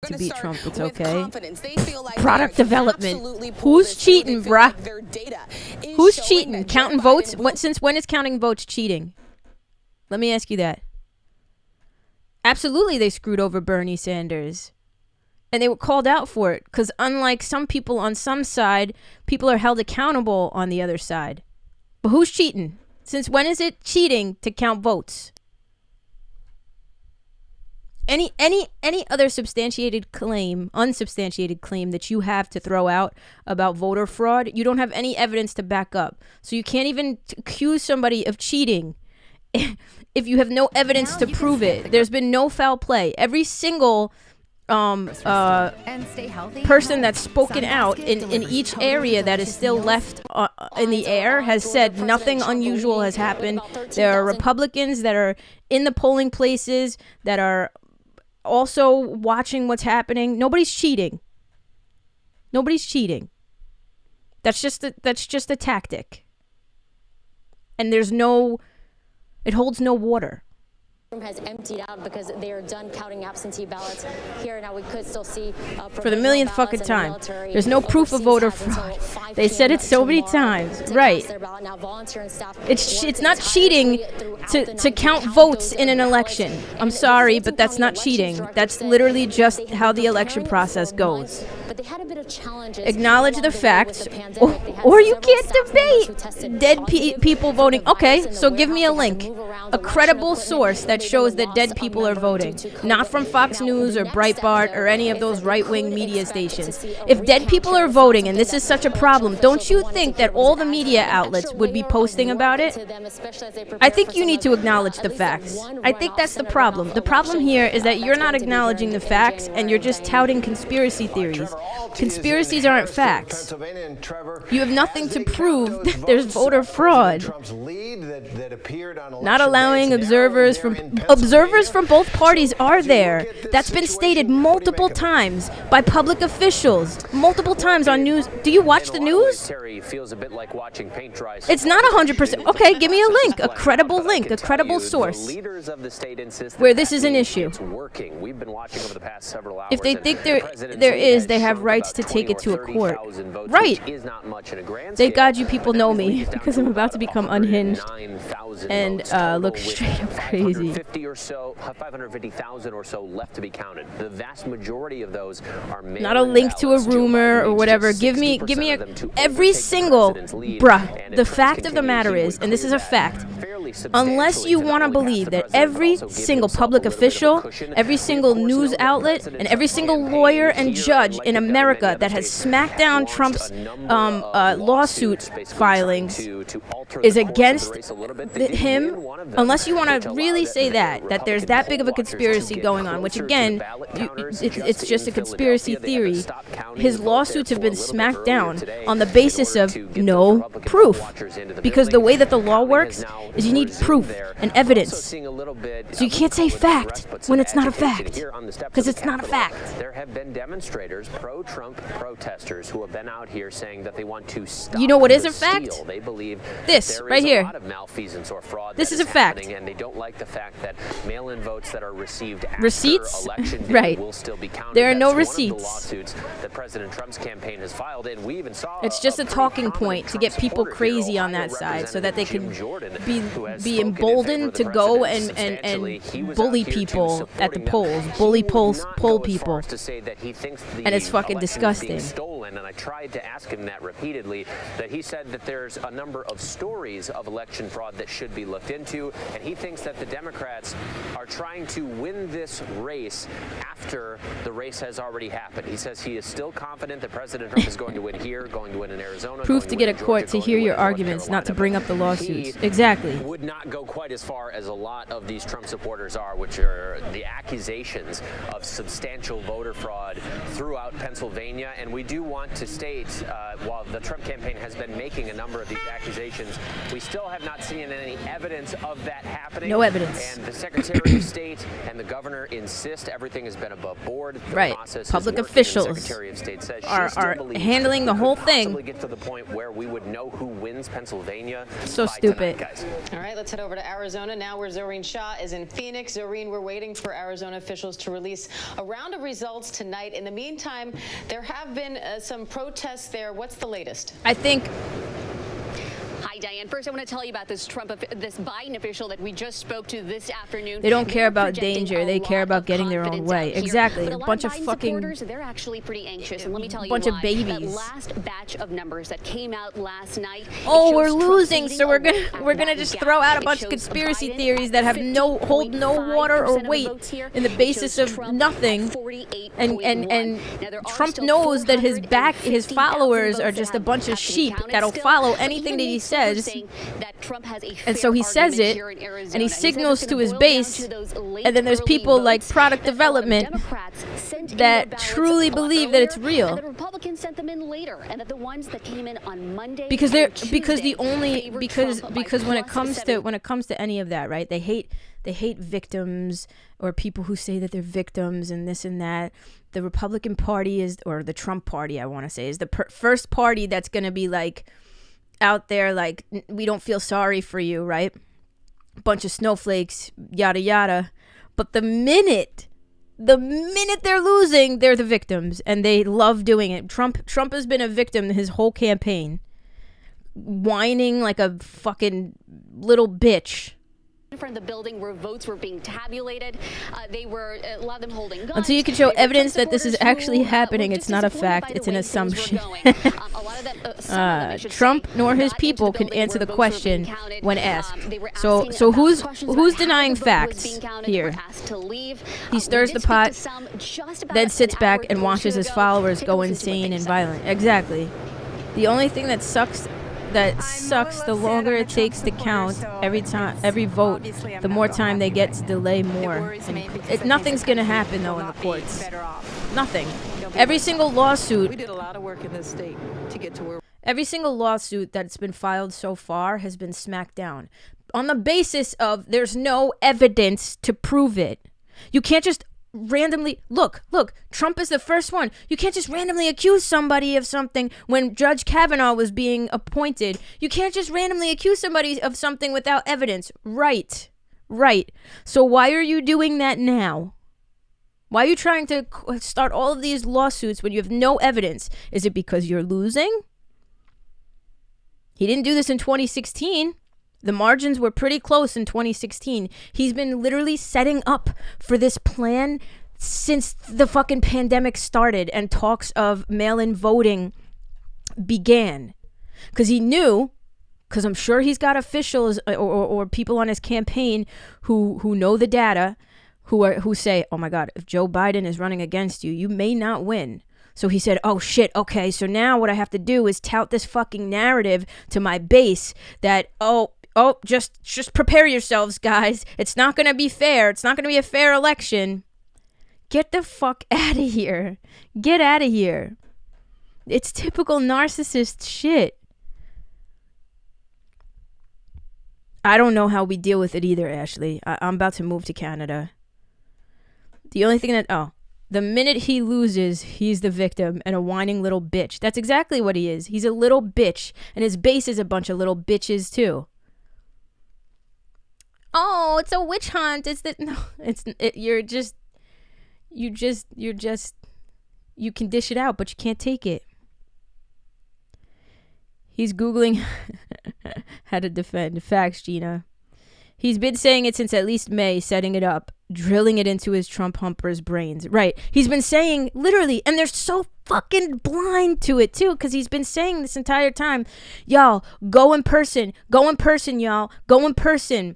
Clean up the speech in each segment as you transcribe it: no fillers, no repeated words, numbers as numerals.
to beat Trump. It's okay. Product development. Who's cheating, bruh? Who's cheating? Counting votes? Since when is counting votes cheating? Let me ask you that. Absolutely, they screwed over Bernie Sanders. And they were called out for it. Because unlike some people on some side, people are held accountable on the other side. But who's cheating? Since when is it cheating to count votes? Any other unsubstantiated claim that you have to throw out about voter fraud, you don't have any evidence to back up. So you can't even accuse somebody of cheating if you have no evidence to prove it. There's been no foul play. Every single person that's spoken out in each area that is still left in the air has said nothing unusual has happened. There are Republicans that are in the polling places that are also watching what's happening. Nobody's cheating. Nobody's cheating. That's just a tactic. And it holds no water. Has emptied out because they are done counting absentee ballots here. Now we could still see for the millionth fucking time. There's no proof of voter fraud. They said it so many times. Right. It's not cheating to count votes in an election. I'm sorry, but that's not cheating. That's literally just how the election process goes. Acknowledge the facts, or you can't debate dead people voting. Okay, so give me a link, a credible source that shows that dead people are voting, not from Fox News or Breitbart or any of those right-wing media stations. If dead people are voting and this is such a problem, don't you think that all the media outlets would be posting about it? I think you need to acknowledge the facts. I think that's the problem. The problem here is that you're not acknowledging the facts and you're just touting conspiracy theories. Conspiracies aren't facts. You have nothing to prove that there's voter fraud. Not allowing observers from both parties are there. That's been stated multiple times by public officials, multiple times on news. Do you watch the news? It's not 100%. Okay, give me a link, a credible source where this is an issue. If they think there is, they have rights to take it to a court. Right. Thank God you people know me because I'm about to become unhinged and look straight up crazy. 550,000 or so left to be counted. The vast majority of those are not a link to a rumor or whatever. Give me every single the fact of the matter is, and this is a fact, unless you want to believe that every single public official, every single news outlet, and every single lawyer and judge in America that has smacked down Trump's lawsuit filings is against him, unless you want to really say that there's that big of a conspiracy going on, which again, it's just a conspiracy theory. His lawsuits have been smacked down on the basis of no proof. Because the way that the law works is you need proof and evidence. So you can't say fact when it's not a fact. Because it's not a fact. There have been demonstrators, pro-Trump protesters, who have been out here saying that they want to stop. You know what is a fact? They believe this right here. A lot of malfeasance or fraud. This is a fact. And they don't like the fact that mail-in votes that are received after receipts election day right will still be counted. There are no That's receipts. One of the lawsuits that President Trump's campaign has filed, and we even saw it's just a talking point to get people crazy on that side so that they can be emboldened to go and bully people at the polls, poll people. And it's fucking disgusting. And I tried to ask him that repeatedly, that he said that there's a number of stories of election fraud that should be looked into, and he thinks that the Democrats are trying to win this race after the race has already happened. He says he is still confident that President Trump is going to win here, going to win in Arizona. Proof to get a court to hear your arguments, not to bring up the lawsuits. Exactly. Would not go quite as far as a lot of these Trump supporters are, which are the accusations of substantial voter fraud throughout Pennsylvania. And we do want to state, while the Trump campaign has been making a number of these accusations, we still have not seen any evidence of that happening. No evidence. And the Secretary of State and the governor insist everything has been above board. ignored the Right. process. Public is working, officials the Secretary of State says she are still believes handling the we whole could thing. possibly get to the point where we would know who wins Pennsylvania. So by stupid. tonight, guys. All right, let's head over to Arizona now, where Zoreen Shah is in Phoenix. Zoreen, we're waiting for Arizona officials to release a round of results tonight. In the meantime, there have been some protests there. What's the latest? I think Hi, Diane. First, I want to tell you about this Biden official that we just spoke to this afternoon. they don't care They're about projecting danger. a They lot care about of getting their own confidence way. out here. Exactly. But A lot bunch of Biden fucking supporters, they're actually pretty anxious. And let me tell you bunch of why. babies. That last batch of numbers that came out last night. oh, it we're shows Trump losing, leading so we're away gonna that just gap. throw out a It bunch of shows conspiracy Biden theories that have hold no water or 50.5% weight of the votes here. in the It basis shows of Trump nothing. at 48.1. And Now, there are Trump still knows that his 450,000 followers are votes just that a bunch of have to be sheep counted that'll still. follow But anything even that he Nate Silver says. saying that Trump has a And so he fair says argument it, here in Arizona. and he says it's signals gonna to his boil down base, to those late and then there's early people like votes product that a lot of development Democrats sent in that their ballots truly a lot believe that it's earlier, real. and the Republicans sent them in later, and that the ones that came in on Monday because and they're Tuesday because the only favored because Trump by because when it plus comes 70. to any of that, right, they hate victims or people who say that they're victims and this and that. The Republican Party is, or the Trump Party, I want to say, is the first party that's going to be like out there like, we don't feel sorry for you, right? Bunch of snowflakes, yada yada. But the minute they're losing, they're the victims, and they love doing it. Trump has been a victim his whole campaign, whining like a fucking little bitch. In front of the building where votes were being tabulated, they were a lot of them holding guns. Until you can show They were evidence Trump that this is supporters actually who, happening, were it's not a disappointed by fact, the it's an way things were assumption. going. A lot of them, some of them, I should Trump say, nor his got into people the can building answer where the votes were being question counted. when asked. They were So asking about who's questions about how denying the vote was facts being counted, here? were asked to leave. He stirs We the did speak pot, to some just about then an sits hour back and or watches two his ago. followers Take a go listen to what insane they and said. violent. Exactly. The only thing that sucks the longer it takes to count every vote, the more time they get to delay more. And nothing's going to happen, though, in the courts. Nothing. Every single lawsuit. We did a lot of work in this state to get to where. Every single lawsuit that's been filed so far has been smacked down on the basis of there's no evidence to prove it. You can't just randomly look, Trump is the first one. You can't just randomly accuse somebody of something. When Judge Kavanaugh was being appointed, you can't just randomly accuse somebody of something without evidence. Right. So why are you doing that now? Why are you trying to start all of these lawsuits when you have no evidence? Is it because you're losing? He didn't do this in 2016. The margins were pretty close in 2016. He's been literally setting up for this plan since the fucking pandemic started and talks of mail-in voting began. Because he knew, because I'm sure he's got officials or people on his campaign who know the data, who say, oh my God, if Joe Biden is running against you, you may not win. So he said, oh shit, okay, so now what I have to do is tout this fucking narrative to my base that, just prepare yourselves, guys. It's not going to be fair. It's not going to be a fair election. Get the fuck out of here. Get out of here. It's typical narcissist shit. I don't know how we deal with it either, Ashley. I'm about to move to Canada. The only thing the minute he loses, he's the victim and a whining little bitch. That's exactly what he is. He's a little bitch, and his base is a bunch of little bitches too. Oh, it's a witch hunt. You can dish it out, but you can't take it. He's Googling how to defend. Facts, Gina. He's been saying it since at least May, setting it up, drilling it into his Trump humpers' brains. Right. He's been saying, literally, and they're so fucking blind to it, too, because he's been saying this entire time, y'all, go in person, y'all, go in person.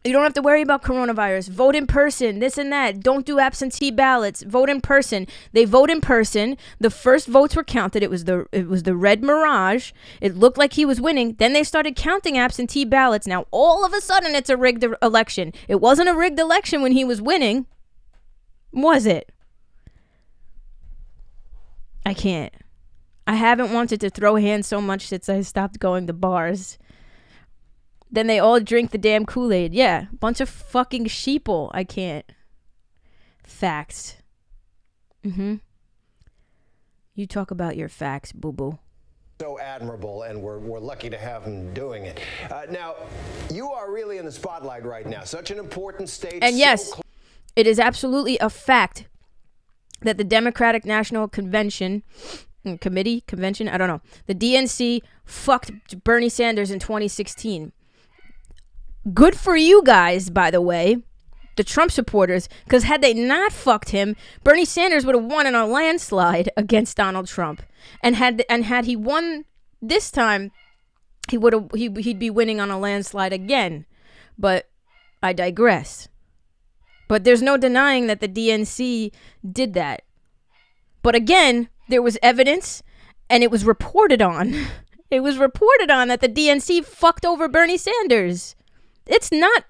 You don't have to worry about coronavirus. Vote in person, this and that. Don't do absentee ballots. Vote in person. They vote in person. The first votes were counted. It was the red mirage. It looked like he was winning. Then they started counting absentee ballots. Now, all of a sudden, it's a rigged election. It wasn't a rigged election when he was winning. Was it? I can't. I haven't wanted to throw hands so much since I stopped going to bars. Then they all drink the damn Kool-Aid. Yeah, bunch of fucking sheeple. I can't. Facts. You talk about your facts, boo-boo. So admirable, and we're lucky to have him doing it. Now, you are really in the spotlight right now. Such an important state. And yes, it is absolutely a fact that the Democratic National Convention, I don't know, the DNC fucked Bernie Sanders in 2016. Good for you guys, by the way, the Trump supporters, because had they not fucked him, Bernie Sanders would have won in a landslide against Donald Trump. And had he won this time, he'd be winning on a landslide again. But I digress. But there's no denying that the DNC did that. But again, there was evidence, and it was reported on. It was reported on that the DNC fucked over Bernie Sanders. It's not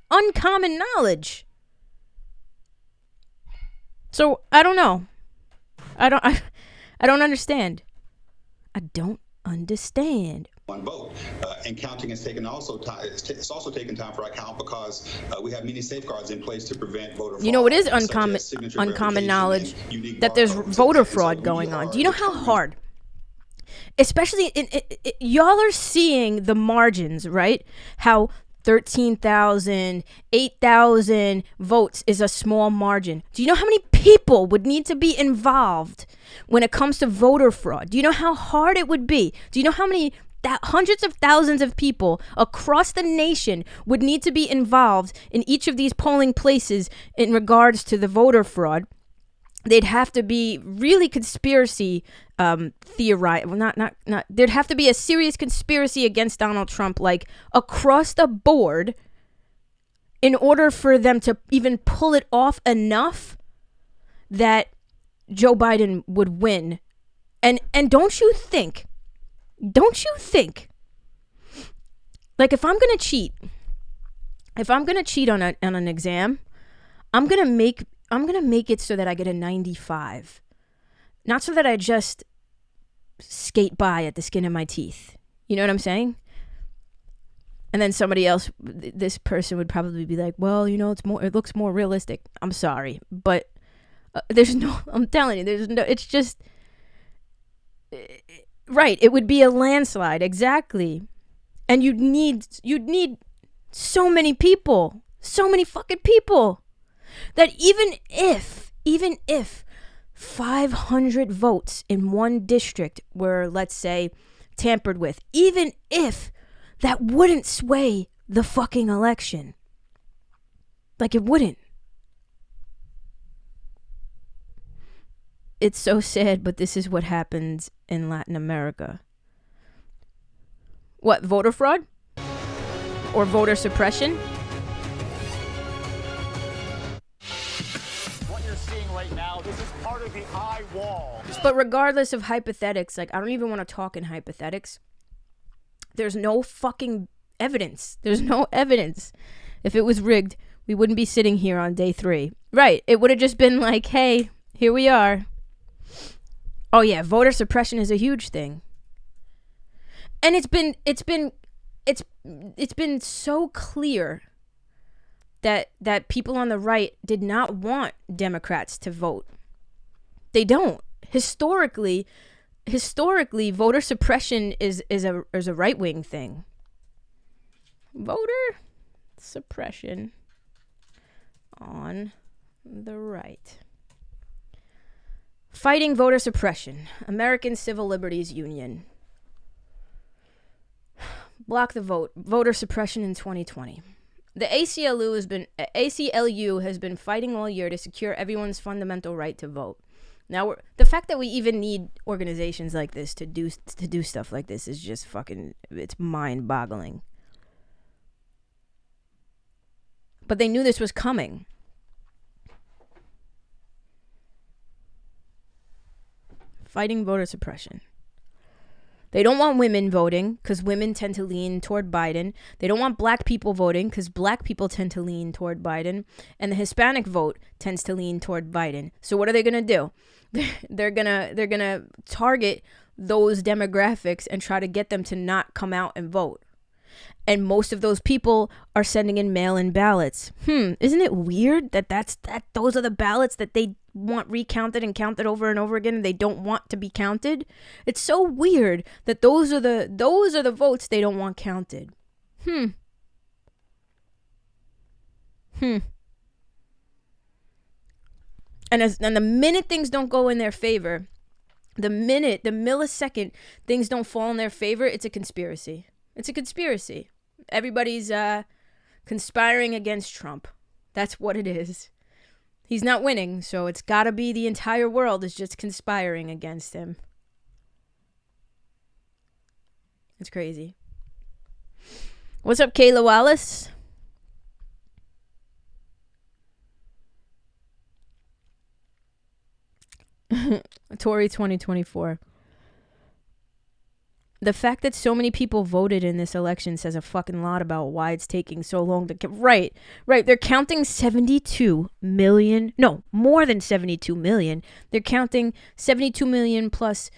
uncommon knowledge. So I don't know. I don't understand. I don't understand. One vote, and counting is taken also time. It's also taken time for our count because we have many safeguards in place to prevent voter fraud. You know, it is uncommon knowledge that there's voter fraud going on. Do you know how hard? Especially y'all are seeing the margins, right? How 13,000, 8,000 votes is a small margin. Do you know how many people would need to be involved when it comes to voter fraud? Do you know how hard it would be? Do you know how many hundreds of thousands of people across the nation would need to be involved in each of these polling places in regards to the voter fraud? They'd have to be really conspiracy theorized. Well, not. There'd have to be a serious conspiracy against Donald Trump, like across the board, in order for them to even pull it off enough that Joe Biden would win. And don't you think, like if I'm gonna cheat on an exam, I'm gonna make it so that I get a 95. Not so that I just skate by at the skin of my teeth. You know what I'm saying? And then somebody else, this person would probably be like, well, you know, it looks more realistic. I'm sorry, but I'm telling you, it's just, right. It would be a landslide. Exactly. And you'd need so many people, so many fucking people, that even if 500 votes in one district were, let's say, tampered with, even if that wouldn't sway the fucking election. Like, it wouldn't. It's so sad, but this is what happens in Latin America. What, voter fraud? Or voter suppression? But regardless of hypothetics, like, I don't even want to talk in hypothetics. There's no fucking evidence. There's no evidence. If it was rigged, we wouldn't be sitting here on day 3. Right. It would have just been like, hey, here we are. Oh yeah, voter suppression is a huge thing. And it's been so clear that people on the right did not want Democrats to vote. They don't. Historically, voter suppression is a right-wing thing. Voter suppression on the right. Fighting voter suppression. American Civil Liberties Union. Block the vote. Voter suppression in 2020. The ACLU has been fighting all year to secure everyone's fundamental right to vote. Now, the fact that we even need organizations like this to do stuff like this is just fucking, it's mind-boggling. But they knew this was coming. Fighting voter suppression. They don't want women voting because women tend to lean toward Biden. They don't want black people voting because black people tend to lean toward Biden. And the Hispanic vote tends to lean toward Biden. So what are they going to do? They're gonna target those demographics and try to get them to not come out and vote. And most of those people are sending in mail-in ballots. Isn't it weird that those are the ballots that they want recounted and counted over and over again, and they don't want to be counted. It's so weird that those are the votes they don't want counted. And the minute things don't go in their favor, the millisecond things don't fall in their favor, it's a conspiracy. It's a conspiracy. Everybody's conspiring against Trump. That's what it is. He's not winning, so it's got to be the entire world is just conspiring against him. It's crazy. What's up, Kayla Wallace? Tory 2024. The fact that so many people voted in this election says a fucking lot about why it's taking so long to right. They're counting 72 million. No, more than 72 million. They're counting 72 million plus